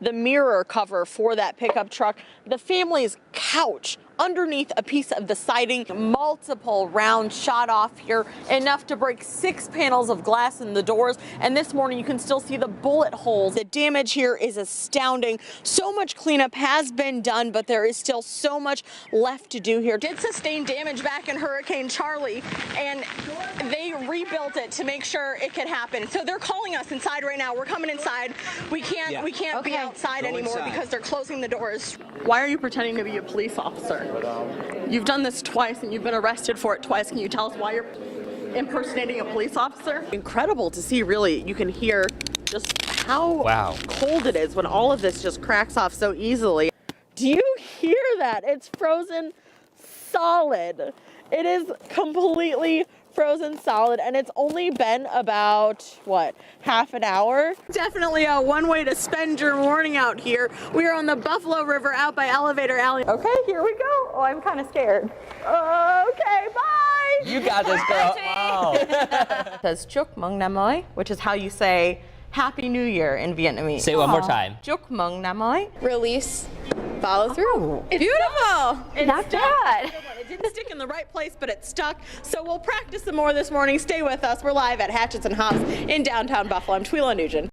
The mirror cover for that pickup truck, the family's couch underneath a piece of the siding, multiple rounds shot off here, enough to break 6 panels of glass in the doors. And this morning you can still see the bullet holes. The damage here is astounding. So much cleanup has been done, but there is still so much left to do here. Did sustain damage back in Hurricane Charlie, and they rebuilt it to make sure it could happen. So they're calling us inside right now. We're coming inside. We can't be outside anymore because they're closing the doors. Why are you pretending to be a police officer? You've done this twice and you've been arrested for it twice. Can you tell us why you're impersonating a police officer? Incredible to see, really. You can hear just how cold it is when all of this just cracks off so easily. Do you hear that? It's frozen solid. It is completely frozen solid, and it's only been about, what, half an hour? Definitely one way to spend your morning out here. We are on the Buffalo River out by Elevator Alley. Okay, here we go. Oh, I'm kind of scared. Okay, bye. You got this, girl. Wow. It says Chúc Mừng Năm Mới, which is how you say Happy New Year in Vietnamese. Say it one more time. Chúc Mừng Năm Mới. Release. Follow through. Oh, it's beautiful. It's not bad. It didn't stick in the right place, but it stuck. So we'll practice some more this morning. Stay with us. We're live at Hatchets and Hops in downtown Buffalo. I'm Thuy Lan Nguyen.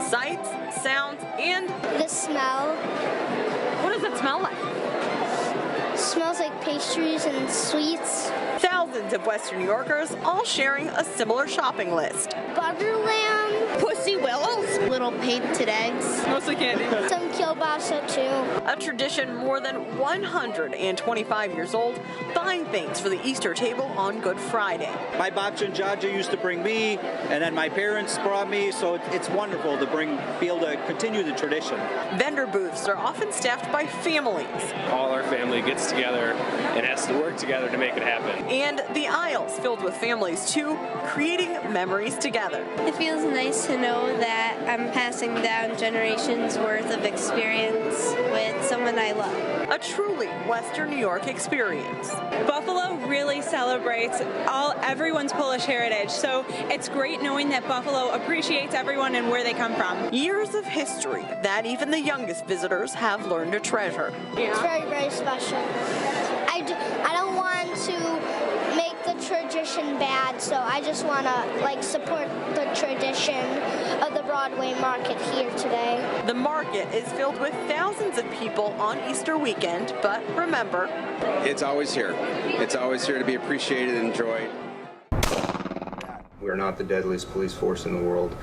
Sights, sounds, and the smell. What does it smell like? It smells like pastries and sweets. Thousands of Western New Yorkers all sharing a similar shopping list. Butter lamb. Pussy willows. Little painted eggs. Mostly candy. Some kielbasa too. A tradition more than 125 years old, buying things for the Easter table on Good Friday. My babcia and jaja used to bring me, and then my parents brought me, so it's wonderful to be able to continue the tradition. Vendor booths are often staffed by families. All our family gets together and has to work together to make it happen. And the aisles filled with families too, creating memories together. It feels nice to know that I'm passing down generations worth of experience with someone I love. A truly Western New York experience. Buffalo really celebrates everyone's Polish heritage, so it's great knowing that Buffalo appreciates everyone and where they come from. Years of history that even the youngest visitors have learned to treasure. It's very, very special. I don't want to make the tradition bad, so I just want to support the tradition of the Broadway market here today. The market is filled with thousands of people on Easter weekend, but remember, it's always here. It's always here to be appreciated and enjoyed. We're not the deadliest police force in the world.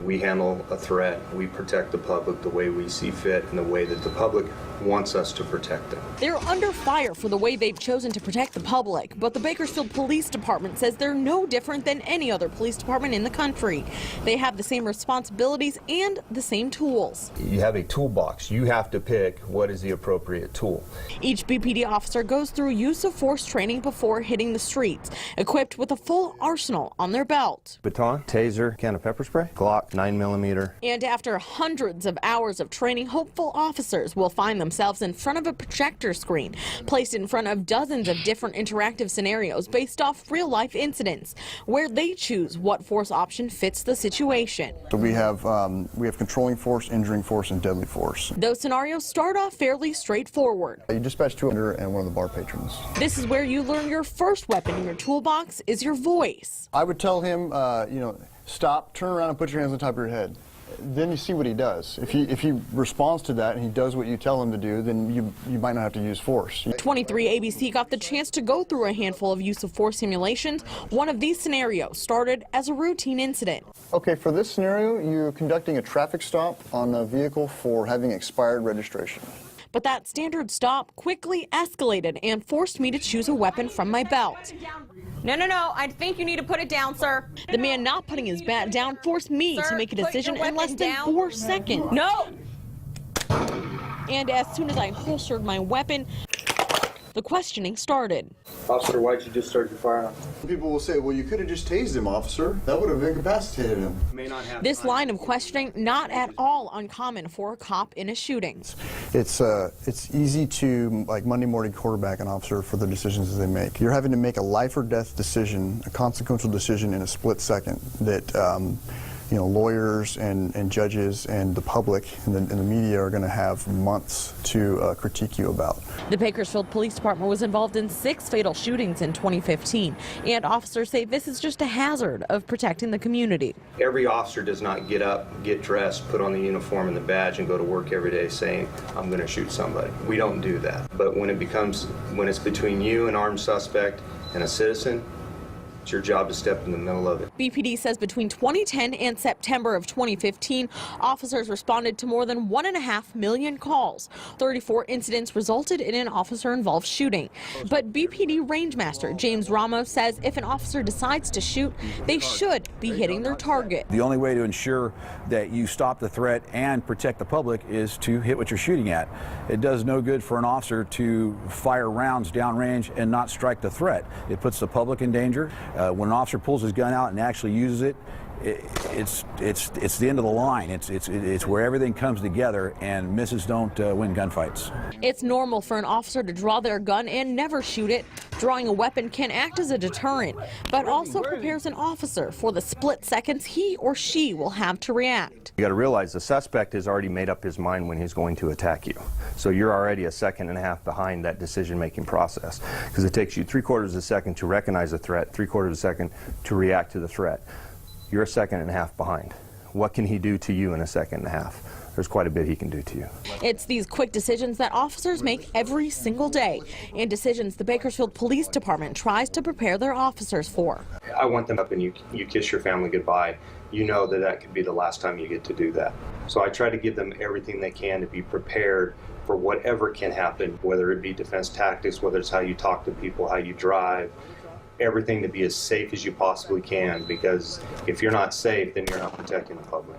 We handle a threat. We protect the public the way we see fit and the way that the public wants us to protect them. They're under fire for the way they've chosen to protect the public, but the Bakersfield Police Department says they're no different than any other police department in the country. They have the same responsibilities and the same tools. You have a toolbox. You have to pick what is the appropriate tool. Each BPD officer goes through use of force training before hitting the streets, equipped with a full arsenal on their belt. Baton, taser, can of pepper spray, Glock, 9mm. And after hundreds of hours of training, hopeful officers will find themselves in front of a projector screen, placed in front of dozens of different interactive scenarios based off real-life incidents, where they choose what force option fits the situation. So we have controlling force, injuring force, and deadly force. Those scenarios start off fairly straightforward. You dispatch two and one of the bar patrons. This is where you learn your first weapon in your toolbox is your voice. I would tell him, stop, turn around and put your hands on top of your head. Then you see what he does. If he responds to that and he does what you tell him to do, then you might not have to use force. 23 ABC got the chance to go through a handful of use of force simulations. One of these scenarios started as a routine incident. Okay, for this scenario, you're conducting a traffic stop on a vehicle for having expired registration. But that standard stop quickly escalated and forced me to choose a weapon from my belt. No, I think you need to put it down, sir. The man not putting his bat down forced me to make a decision in less than 4 seconds. No! And as soon as I holstered my weapon, the questioning started. Officer, why'd you discharge your firearm? People will say, well, you could have just tased him, officer. That would have incapacitated him. This line of questioning not at all uncommon for a cop in a shooting. It's easy to, like, Monday morning quarterback an officer for the decisions that they make. You're having to make a life or death decision, a consequential decision in a split second that lawyers and judges and the public and the media are going to have months to critique you about. The Bakersfield Police Department was involved in 6 fatal shootings in 2015, and officers say this is just a hazard of protecting the community. Every officer does not get up, get dressed, put on the uniform and the badge and go to work every day saying, I'm going to shoot somebody. We don't do that. But when it's between you, an armed suspect, and a citizen, it's your job to step in the middle of it. BPD says between 2010 and September of 2015, officers responded to more than 1.5 million calls. 34 incidents resulted in an officer-involved shooting. But BPD Rangemaster James Ramos says if an officer decides to shoot, they should be hitting their target. The only way to ensure that you stop the threat and protect the public is to hit what you're shooting at. It does no good for an officer to fire rounds downrange and not strike the threat. It puts the public in danger. When an officer pulls his gun out and actually uses it, it's the end of the line. It's where everything comes together, and misses don't win gunfights. It's normal for an officer to draw their gun and never shoot it. Drawing a weapon can act as a deterrent, but also prepares an officer for the split seconds he or she will have to react. You got to realize the suspect has already made up his mind when he's going to attack you. So you're already 1.5 seconds behind that decision-making process, because it takes you 3/4 of a second to recognize a threat, 3/4 of a second to react to the threat. You're 1.5 seconds behind. What can he do to you in 1.5 seconds? There's quite a bit he can do to you. It's these quick decisions that officers make every single day, and decisions the Bakersfield Police Department tries to prepare their officers for. I want them up and you kiss your family goodbye. You know that could be the last time you get to do that. So I try to give them everything they can to be prepared for whatever can happen, whether it be defense tactics, whether it's how you talk to people, how you drive, everything to be as safe as you possibly can, because if you're not safe, then you're not protecting the public.